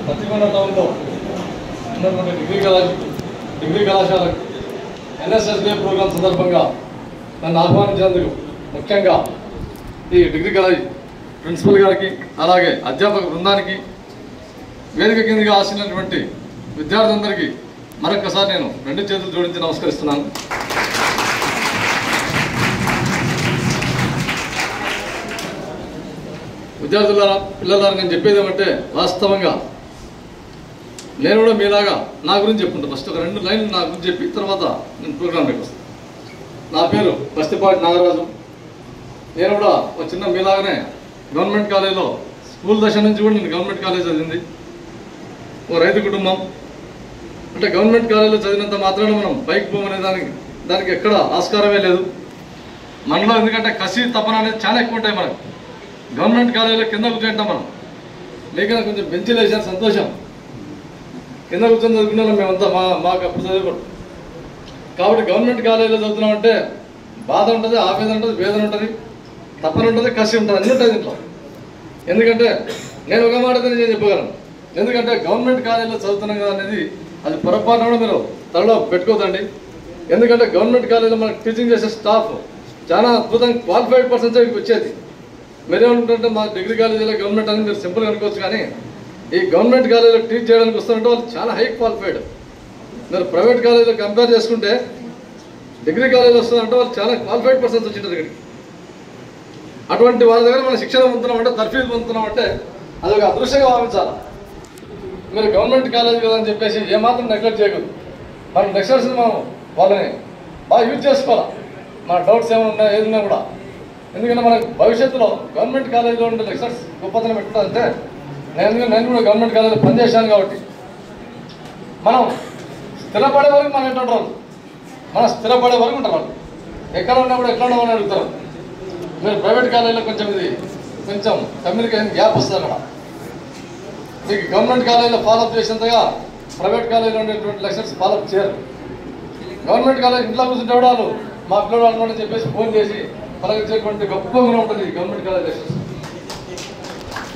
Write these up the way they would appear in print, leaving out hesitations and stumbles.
పత్తికొండ టౌన్లో ఉన్నటువంటి డిగ్రీ కళాశాలకు ఎన్ఎస్ఎస్ డే ప్రోగ్రాం సందర్భంగా నన్ను ఆహ్వానించినందుకు ముఖ్యంగా ఈ డిగ్రీ కాలేజ్ ప్రిన్సిపల్ గారికి అలాగే అధ్యాపక బృందానికి వేదిక కిందగా ఆశించినటువంటి విద్యార్థులందరికీ మరొకసారి నేను రెండు చేతులు జోడించి నమస్కరిస్తున్నాను. విద్యార్థులారా, పిల్లలారా, నేను చెప్పేది ఏమంటే వాస్తవంగా నేను కూడా మీలాగా నా గురించి చెప్పుకుంటాను. ఫస్ట్ ఒక 2 లైన్లు నా గురించి చెప్పి తర్వాత నేను ప్రోగ్రాంలోకి వస్తాను. నా పేరు బస్తిపాటి నాగరాజు. నేను కూడా ఒక చిన్న మీలాగానే గవర్నమెంట్ కాలేజీలో స్కూల్ దశ నుంచి కూడా నేను గవర్నమెంట్ కాలేజ్ చదివింది. ఓ రైతు కుటుంబం. అంటే గవర్నమెంట్ కాలేజీలో చదివినంత మాత్రాన మనం పైకి పోమనే దానికి ఎక్కడ ఆస్కారమే లేదు మనలో. ఎందుకంటే కసి తపన అనేది చాలా ఎక్కువ ఉంటాయి మనకు. గవర్నమెంట్ కాలేజీలో కింద కూర్చుంటాం మనం. లేక కొంచెం బెంచీలు వేసాను, సంతోషం. కింద కూర్చొని చదువుకున్నాం మేమంతా, మాకు అప్పుడు చదువుకోండి. కాబట్టి గవర్నమెంట్ కాలేజీలో చదువుతున్నామంటే బాధ ఉంటుంది, ఆవేదన ఉంటుంది, వేదన ఉంటుంది, తపన ఉంటుంది, కసి ఉంటుంది, అన్నీ ఉంటుంది ఇంట్లో. ఎందుకంటే నేను ఒక మాట నేను చెప్పగలను. ఎందుకంటే గవర్నమెంట్ కాలేజీలో చదువుతున్నాం కదా అనేది అది పొరపాటున కూడా మీరు తలలో పెట్టుకోదండి. ఎందుకంటే గవర్నమెంట్ కాలేజీలో మనకు టీచింగ్ చేసే స్టాఫ్ చాలా అద్భుతంగా క్వాలిఫైడ్ పర్సన్స్ వచ్చేది. మీరేమంటుంటే మా డిగ్రీ కాలేజీలో గవర్నమెంట్ అని మీరు సింపుల్గా అనుకోవచ్చు, కానీ ఈ గవర్నమెంట్ కాలేజీలో టీచ్ చేయడానికి వస్తుంటే వాళ్ళు చాలా హై క్వాలిఫైడ్. మీరు ప్రైవేట్ కాలేజీలో కంపేర్ చేసుకుంటే డిగ్రీ కాలేజీలో వస్తుందంటే వాళ్ళు చాలా క్వాలిఫైడ్ పర్సన్స్ వచ్చింటారు ఇక్కడికి. అటువంటి వాళ్ళ దగ్గర మనం శిక్షణ పొందుతున్నామంటే, తర్ఫీదు పొందుతున్నామంటే అది ఒక అదృశ్యంగా భావించాలి. మీరు గవర్నమెంట్ కాలేజీ కదా అని చెప్పేసి ఏమాత్రం నెగ్లెక్ట్ చేయకూడదు. మన లెక్చరర్స్ని మనం వాళ్ళని బాగా యూజ్ చేసుకోవాలి. మన డౌట్స్ ఏమైనా ఉన్నా ఏదైనా కూడా. ఎందుకంటే మనకు భవిష్యత్తులో గవర్నమెంట్ కాలేజీలో ఉండే లెక్చర్స్ గొప్పతనం ఎట్టుందంటే, నేను కూడా గవర్నమెంట్ కాలేజీలో పనిచేశాను కాబట్టి మనం స్థిరపడే వరకు మనం ఎట్లా ఉంటారు, మనం స్థిరపడే వరకు ఉంటారు. వాళ్ళు ఎక్కడ ఉన్నా కూడా ఎట్లా ఉన్నామని అడుగుతారు. మీరు ప్రైవేట్ కాలేజీలో కొంచెం కమ్యూనికేషన్ గ్యాప్ వస్తుంది అక్కడ. మీకు గవర్నమెంట్ కాలేజీలో ఫాలోఅప్ చేసేంతగా ప్రైవేట్ కాలేజీలో ఉండేటువంటి లెక్చర్స్ ఫాలోఅప్ చేయరు. గవర్నమెంట్ కాలేజ్ ఇంట్లో కూర్చుంటే కూడా వాళ్ళు మా పిల్లలు అనుకోండి చెప్పేసి ఫోన్ చేసి పలకరించేటువంటి గొప్ప గుణం ఉంటుంది గవర్నమెంట్ కాలేజ్ లెక్చర్స్.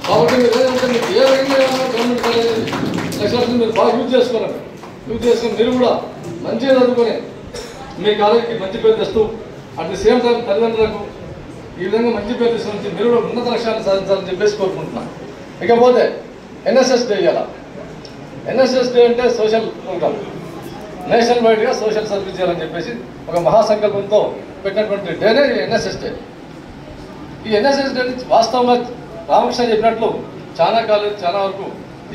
కాబట్టి మీరు ఏదంటే మీకు ఏ రకంగా గవర్నమెంట్ కాలేజ్ లెక్చర్స్ని మీరు బాగా యూజ్ చేసుకుని మీరు కూడా మంచిగా చదువుకొని మీ కాలేజీకి మంచి పేరు తెస్తూ అట్ ది సేమ్ టైం తల్లిదండ్రులకు ఈ విధంగా మంచి పేరు తీసుకొని మీరు కూడా ఉన్నత లక్ష్యాన్ని సాధించాలని చెప్పేసి కోరుకుంటున్నాను. ఇకపోతే ఎన్ఎస్ఎస్ డే ఇవ్వాలి. ఎన్ఎస్ఎస్ డే అంటే సోషల్ ప్రోగ్రామ్, నేషనల్ వైడ్గా సోషల్ సర్వీస్ చేయాలని చెప్పేసి ఒక మహాసంకల్పంతో పెట్టినటువంటి డేనే ఎన్ఎస్ఎస్ డే. ఈ ఎన్ఎస్ఎస్ డే వాస్తవంగా రామకృష్ణ చెప్పినట్లు చాలా వరకు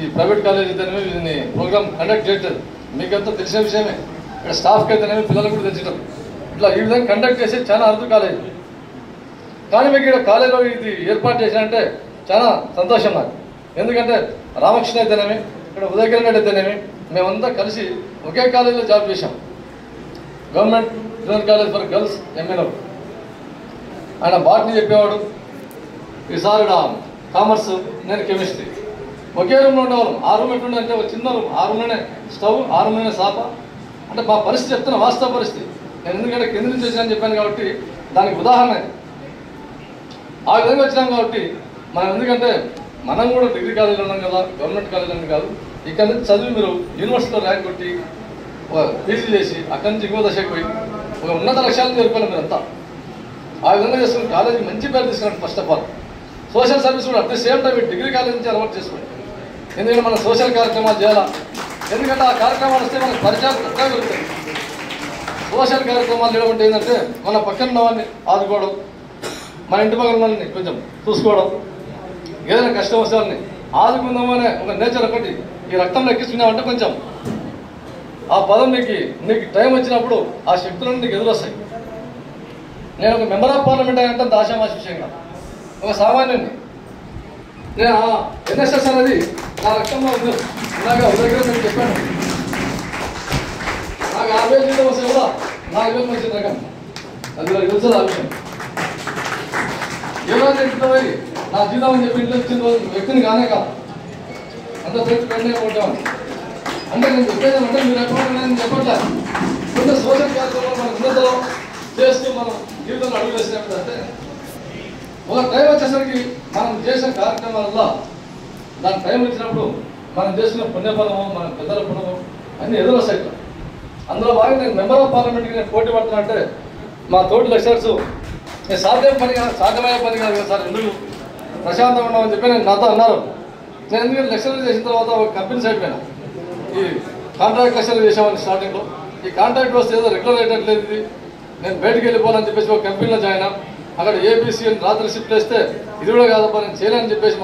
ఈ ప్రైవేట్ కాలేజ్ అయితేనేమి దీన్ని ప్రోగ్రామ్ కండక్ట్ చేయట్లేదు. మీకంతా తెలిసిన విషయమే. ఇక్కడ స్టాఫ్కి అయితేనేమి పిల్లలకు కూడా తెలిసినారు. ఇట్లా ఈ విధంగా కండక్ట్ చేసి చాలా అరుదు కాలేజ్. కానీ మీకు ఇక్కడ కాలేజీలో ఇది ఏర్పాటు చేసినంటే చాలా సంతోషం నాకు. ఎందుకంటే రామకృష్ణ అయితేనేమి, ఇక్కడ ఉదయకిరణ్ రెడ్డి అయితేనేమి, మేమంతా కలిసి ఒకే కాలేజీలో జాబ్ చేశాం. Government junior college for girls ఎంఏలో. ఆయన బాటనీ చెప్పేవాడు, ఈసారి కామర్స్, నేను కెమిస్ట్రీ. ఒకే రూమ్లో ఉండేవాళ్ళం. ఆ రూమ్ ఎట్లుండే అంటే ఒక చిన్న రూమ్, ఆ రూమ్లోనే స్టవ్, ఆ రూమ్లోనే సాప. అంటే మా పరిస్థితి చెప్తున్నా, వాస్తవ పరిస్థితి. నేను ఎందుకంటే కింద నుంచి వచ్చానని చెప్పాను కాబట్టి దానికి ఉదాహరణ. ఆ విధంగా వచ్చినాం కాబట్టి మనం, ఎందుకంటే మనం కూడా డిగ్రీ కాలేజీలో ఉన్నాం కదా, గవర్నమెంట్ కాలేజీలో కాదు. ఇక్కడ నుంచి చదివి మీరు యూనివర్సిటీలో ర్యాంక్ కొట్టి ఒక పీజీ చేసి అక్కడి నుంచి ఇంకో దశకు పోయి ఒక ఉన్నత లక్ష్యాలను చేరుకోవాలి మీరంతా. ఆ విధంగా చేసుకుని కాలేజీకి మంచి పేరు తీసుకురండి. First of all social service కూడా at the same time degree college నుంచి అలవాటు చేసుకోండి. ఎందుకంటే మనం సోషల్ కార్యక్రమాలు చేయాలా. ఎందుకంటే ఆ కార్యక్రమాలు వస్తే మనకు పరిచయాలు కొత్తగా పెరుగుతాయి. సోషల్ కార్యక్రమాలు చేయడం ఏంటంటే మన పక్కన ఉన్న వాళ్ళని ఆదుకోవడం, మన ఇంటి పక్కన వాళ్ళని కొంచెం చూసుకోవడం, ఏదైనా కష్టం వస్తే వాళ్ళని ఆదుకుందామనే ఒక నేచర్ ఒకటి ఈ రక్తంలో ఎక్కించుకున్నామంటే కొంచెం ఆ పదం నీకు టైం వచ్చినప్పుడు ఆ శక్తులను నీకు ఎదురొస్తాయి. నేను ఒక మెంబర్ ఆఫ్ పార్లమెంట్ అంటే అంత ఆశామాష విషయంగా ఒక సామాన్యుని. నేను ఎన్ఎస్ఎస్ అనేది నా రక్తంలో ఉంది. ఇలాగా ఉదయం నేను చెప్పాను, నాకు 60,000 జీతం వస్తే కూడా 4,000 వచ్చింది రకం. అది నాకు తెలుసు ఆ విషయం. ఏదో ఇంట్లో పోయి నా జీతం అని చెప్పి ఇంట్లో ఇచ్చిన వ్యక్తిని కానే కాదు, అంత ప్రతి పెండే కొట్టాను. అంటే నేను చెప్పేది అంటే మీరు ఎక్కడ నేను చెప్పట్లేదు. కొంచెం సోషల్ కార్యక్రమాలు మన ఉన్నతలో చేస్తూ మనం జీవితంలో అడుగు వేసినప్పుడు అంటే ఒక టైం వచ్చేసరికి మనం చేసిన కార్యక్రమాలలో దాని టైం వచ్చినప్పుడు మనం చేసిన పుణ్యఫలము, మన పెద్దల పుణ్యము అన్నీ ఎదురొస్తాయి. అందులో భాగంగా నేను మెంబర్ ఆఫ్ పార్లమెంట్కి నేను పోటీ పడుతున్నా అంటే మా తోటి లెక్చరర్స్ నేను సాధ్యమయ్యే పని కాదు కదా సార్, ఎందుకు ప్రశాంతంగా ఉన్నామని చెప్పి నేను నాతో అన్నారు. నేను ఎందుకంటే లెక్చరర్ చేసిన తర్వాత ఒక కంపెనీ సైడ్ పోయినా, ఈ కాంట్రాక్ట్ లెక్చరర్ చేసేవాడిని స్టార్టింగ్లో. ఈ కాంట్రాక్ట్ వస్తే ఏదో రెగ్యులర్ అయ్యేటట్లేదు, ఇది నేను బయటికి వెళ్ళిపోవాలని చెప్పేసి ఒక కంపెనీలో జాయిన్. అక్కడ ఏబీసీ అని రాత్రి షిఫ్ట్ వేస్తే ఇది కూడా కాదబ్బా నేను చేయలేని చెప్పేసి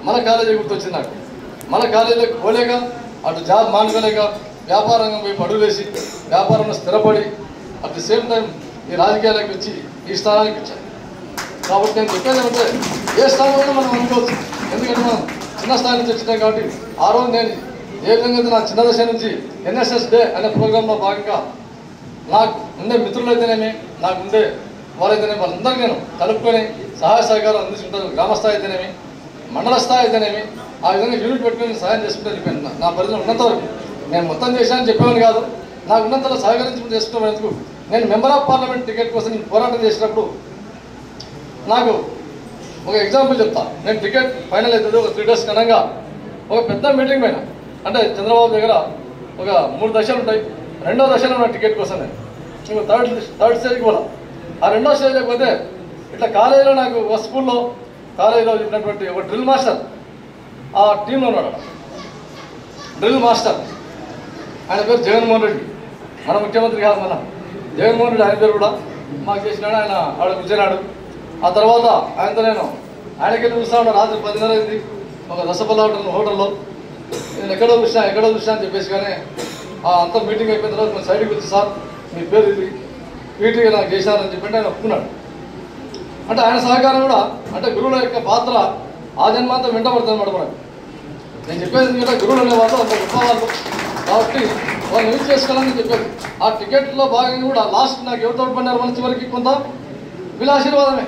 మన కాలేజీ గుర్తొచ్చింది నాకు. మన కాలేజీలోకి పోలేక, అటు జాబ్ మానుకోలేక వ్యాపార రంగం పోయి పడుగులేసి వ్యాపారంలో స్థిరపడి అట్ ది సేమ్ టైం ఈ రాజకీయాలకు వచ్చి ఈ స్థానానికి వచ్చాను. కాబట్టి నేను చెప్పేది ఏమంటే ఏ స్థానంలో మనం అనుకోవచ్చు, ఎందుకంటే మనం చిన్న స్థాయి నుంచి వచ్చినాం. కాబట్టి ఆ రోజు నేను ఏ విధంగా నా చిన్న దశ నుంచి ఎన్ఎస్ఎస్ డే అనే ప్రోగ్రాంలో భాగంగా నాకు ఉండే మిత్రులైతేనేమి, నాకు ఉండే వారైతేనేమి వాళ్ళందరికీ నేను కలుపుకొని సహాయ సహకారం అందిస్తుంటాను. గ్రామ స్థాయి అయితేనేమి, మండల స్థాయి అయితేనేమి, ఆ విధంగా యూనిట్ పెట్టుకొని సహాయం చేసుకుంటూ వెళ్ళిపోయాను. నా పరిధిలో ఉన్నంత వరకు నేను మొత్తం చేశానని చెప్పేవాని కాదు, నాకు ఉన్నంతలో సహకరించుకుంటూ చేసుకునేందుకు నేను మెంబర్ ఆఫ్ పార్లమెంట్ టికెట్ కోసం నేను పోరాటం చేసినప్పుడు నాకు ఒక ఎగ్జాంపుల్ చెప్తా. నేను టికెట్ ఫైనల్ అవుతుంది ఒక 3 days కనంగా ఒక పెద్ద మీటింగ్ పైన, అంటే చంద్రబాబు దగ్గర ఒక 3 దశలు ఉంటాయి. 2వ దశలో ఉన్న టికెట్ కోసం నేను ఇంకో థర్డ్ స్టేజ్కి పోలా. ఆ 2వ స్టేజ్కి పోతే ఇట్లా కాలేజీలో నాకు ఒక స్కూల్లో కాలేజీలో ఉన్నటువంటి ఒక డ్రిల్ మాస్టర్ ఆ టీంలో ఉన్నాడు. డ్రిల్ మాస్టర్ ఆయన పేరు జగన్మోహన్ రెడ్డి, మన ముఖ్యమంత్రి కాదు, మన జగన్మోహన్ రెడ్డి ఆయన పేరు కూడా మాకు చేసినాడు. ఆయన ఆవిడ కూర్చున్నాడు. ఆ తర్వాత ఆయనతో నేను ఆయనకెళ్ళి చూస్తా ఉన్నా. రాత్రి 10:30 అయింది ఒక దశపల్ల హోటల్లో. నేను ఎక్కడో చూసినా అని చెప్పేసి, కానీ అంతా మీటింగ్ అయిపోయిన తర్వాత మన సైడ్కి వచ్చి సార్ మీ పేరు ఇది పీటీగా నాకు చేశారని చెప్పి ఆయన ఒప్పుకున్నాడు. అంటే ఆయన సహకారం కూడా, అంటే గురువుల యొక్క పాత్ర ఆ జన్మాంతం వెంటబడుతుంది అన్నమాట మనకు. నేను చెప్పేది ఎందుకంటే గురువులు అనేవాళ్ళు అంత గొప్ప వాళ్ళు కాబట్టి వాళ్ళు యూజ్ చేసుకోవాలని చెప్పేది. ఆ టికెట్లో భాగంగా కూడా లాస్ట్ నాకు ఎవరు తోడ్పడినారు మన చివరికి కొంత వీళ్ళ ఆశీర్వాదమే,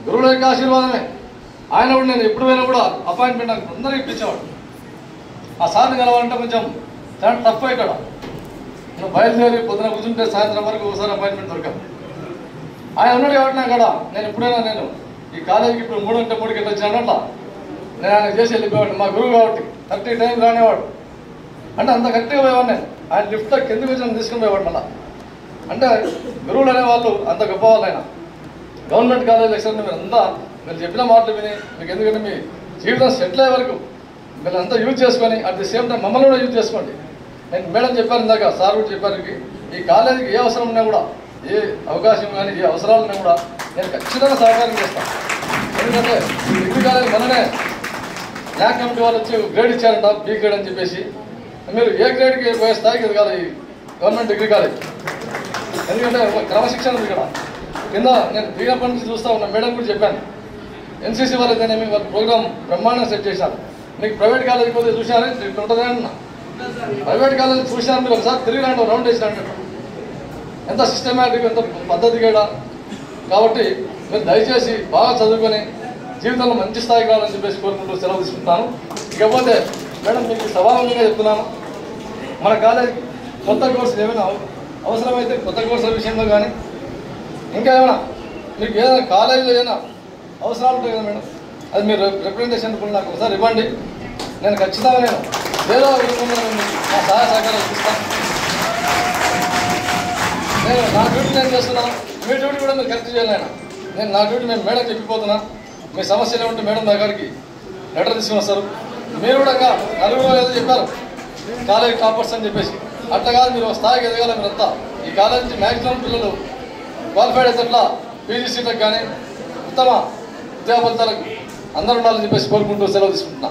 గురువుల యొక్క ఆశీర్వాదమే. ఆయన కూడా నేను ఎప్పుడు పోయినా కూడా అపాయింట్మెంట్ నాకు అందరికీ ఇప్పించేవాడు. ఆ సార్ని కలవాలంటే కొంచెం చాలా టఫ్ అవుతాడు. నువ్వు బయలుదేరి పొద్దున కూర్చుంటే సాయంత్రం వరకు ఒకసారి అపాయింట్మెంట్ దొరకదు. ఆయన ఉన్నాడు కాబట్టి నాకు అక్కడ నేను ఎప్పుడైనా నేను ఈ కాలేజీకి ఇప్పుడు 3 అంటే 3 గంటలు వచ్చినాడట నేను ఆయన చేసి వెళ్ళిపోయాడు. మా గురువు కాబట్టి కరెక్ట్ టైం రానేవాడు. అంటే అంత కరెక్ట్గా పోయేవాడు. నేను ఆయన లిఫ్ట్లో కిందకి వచ్చి తీసుకుని పోయేవాడు. మళ్ళీ అంటే గురువులు అనేవాళ్ళు అంత గొప్ప వాళ్ళు. ఆయన గవర్నమెంట్ కాలేజ్ లెక్చర్ మీరు అంతా మీరు చెప్పిన మాటలు విని మీకు, ఎందుకంటే మీ జీవితం సెటిల్ అయ్యే వరకు మీరు అంతా యూజ్ చేసుకొని అట్ ది సేమ్ టైం మమ్మల్ని కూడా యూజ్ చేసుకోండి. నేను మేడం చెప్పాను ఇందాక, సార్ కూడా చెప్పారు, ఈ కాలేజీకి ఏ అవసరం ఉన్నా కూడా, ఏ అవకాశం కానీ ఏ అవసరాలు ఉన్నా కూడా నేను ఖచ్చితంగా సహకారం చేస్తాను. ఎందుకంటే ఈ డిగ్రీ కాలేజ్ మననే ల్యాక్ కమిటీ వాళ్ళు వచ్చి గ్రేడ్ ఇచ్చారంట, బీ గ్రేడ్ అని చెప్పేసి. మీరు ఏ గ్రేడ్కి పోయే స్థాయికి ఎదగాలి ఈ గవర్నమెంట్ డిగ్రీ కాలేజ్. ఎందుకంటే ఒక క్రమశిక్షణ ఉంది ఇక్కడ. కింద నేను దిగినప్పటి నుంచి చూస్తూ ఉన్నా, మేడం కూడా చెప్పాను. ఎన్సీసీ వాళ్ళైతేనేమి వాళ్ళ ప్రోగ్రామ్ బ్రహ్మాండంగా సెట్ చేశారు. మీకు ప్రైవేట్ కాలేజీకి పోతే చూశాను ఇక్కడ ఉంటుందని అన్నా. ప్రైవేట్ కాలేజీ చూశాను, మీరు ఒకసారి తిరిగి రండి, రౌండ్ వేసినట్టు ఎంత సిస్టమేటిక్, ఎంత పద్ధతిగా. కాబట్టి మీరు దయచేసి బాగా చదువుకొని జీవితంలో మంచి స్థాయికి రావాలని చెప్పేసి కోరుకుంటూ సెలవు తీసుకుంటాను. ఇకపోతే మేడం మీకు సభాముఖంగా చెప్తున్నాను, మన కాలేజీకి కొత్త కోర్సులు ఏమైనా అవసరమైతే కొత్త కోర్సుల విషయంలో కానీ ఇంకా ఏమైనా మీకు ఏదైనా కాలేజీలో ఏదైనా అవసరాలు ఉంటాయి కదా మేడం, అది మీరు రిప్రజెంటేషన్ కూడా నాకు ఒకసారి ఇవ్వండి. నేను ఖచ్చితంగా నేను ఏదో రూపంలో నా సహాయ సహకారాలు ఇస్తాను. నేను నా డ్యూటీ నేను చేస్తున్నాను, మీ డ్యూటీ కూడా మీరు కరెక్ట్ చేయాలి. నేను నా డ్యూటీ మేము మేడం చెప్పిపోతున్నా. మీ సమస్యలు ఏమంటే మేడం దగ్గరికి లెటర్ తీసుకుని వస్తారు. మీరు కూడా నలుగురు ఏదో చెప్పారు కాలేజీ టాపర్స్ అని చెప్పేసి, అట్లా కాదు, మీరు స్థాయికి ఎదగాలి. మీరంతా ఈ కాలేజ్ నుంచి మ్యాక్సిమం పిల్లలు క్వాలిఫైడ్ అయితే అట్లా పీజీ సీట్లకు కానీ ఉత్తమ విద్యాఫలితాలకు అందరూ ఉండాలని చెప్పేసి కోరుకుంటూ సెలవు తీసుకుంటున్నా.